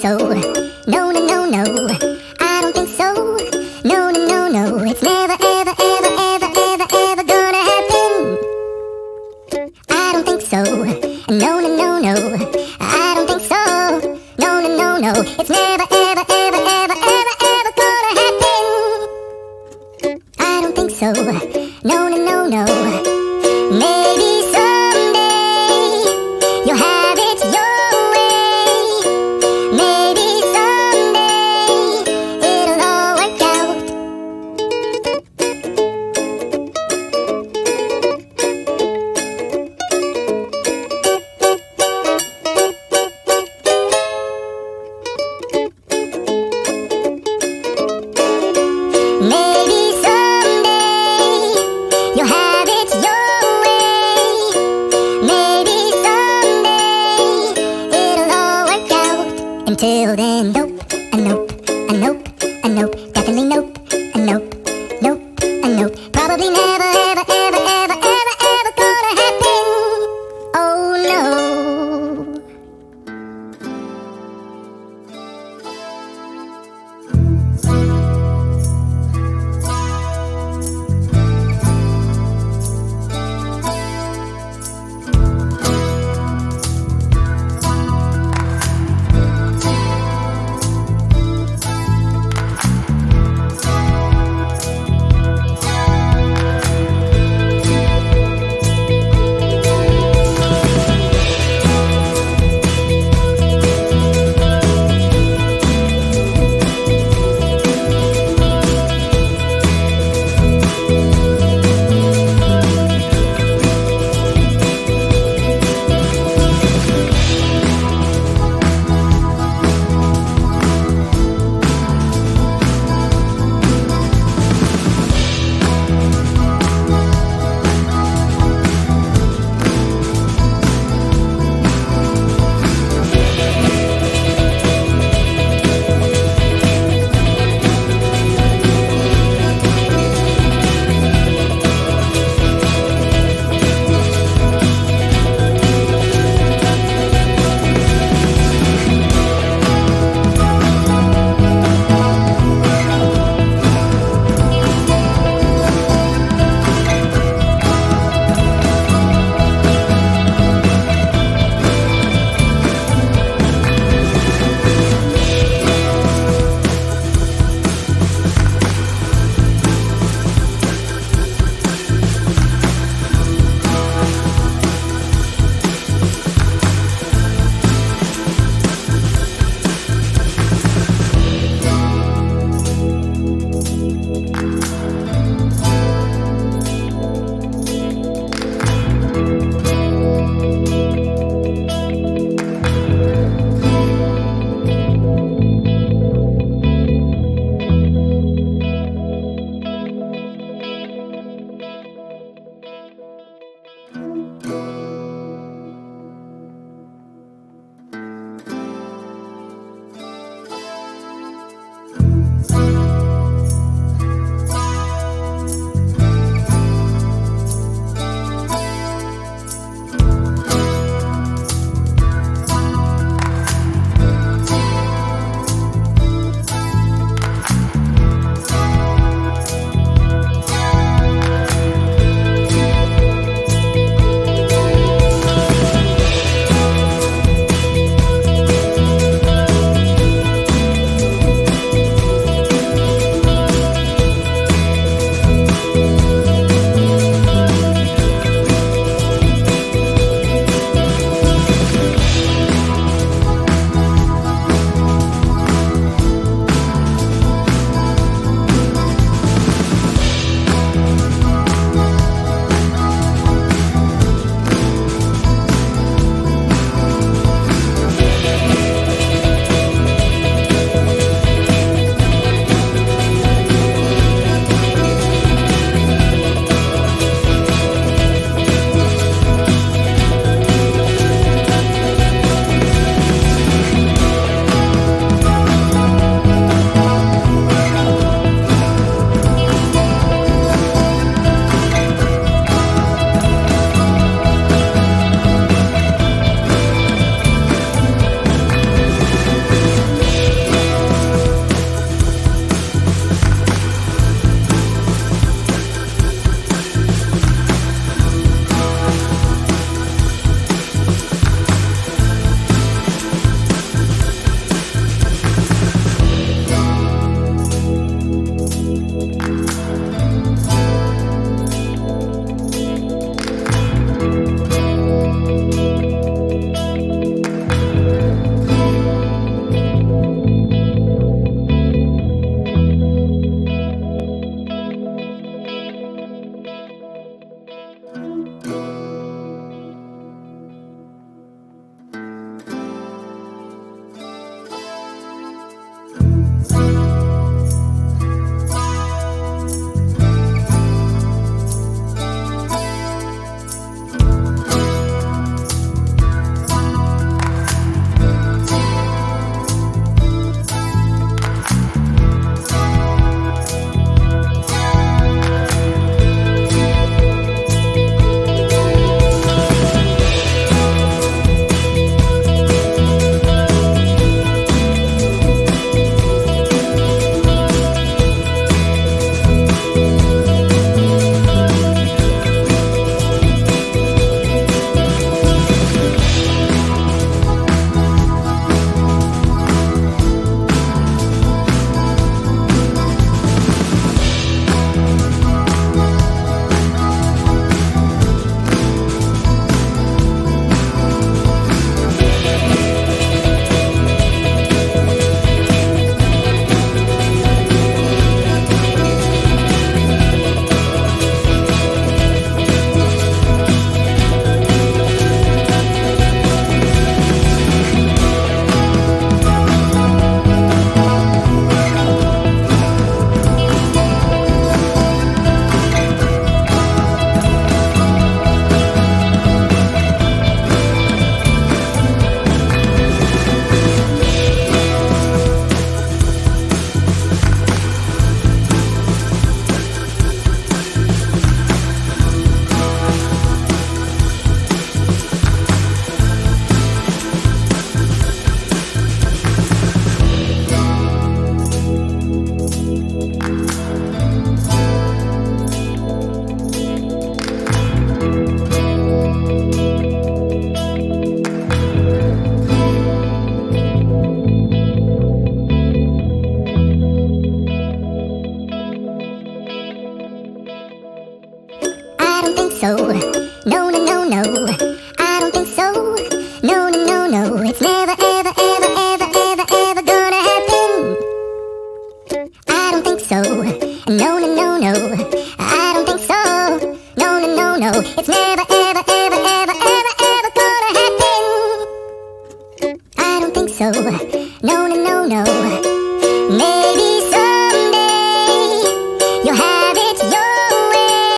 so. No, no, no, no. I don't think so. No, no, no, no. It's never, ever, ever, ever, ever, ever gonna happen. I don't think so. No, no, no, no. I don't think so. No, no, no, no. It's never, ever, ever, ever, ever, ever gonna happen. I don't think so. No, no, no, no. Maybe someday you'll have it your way. Maybe someday it'll all work out. Maybe someday you'll have it your way. Maybe someday it'll all work out. Until then, nope, a nope, a nope, a nope, definitely nope, a nope, nope, a nope. Probably never, ever, ever, ever, ever, ever gonna happen. Oh no. so.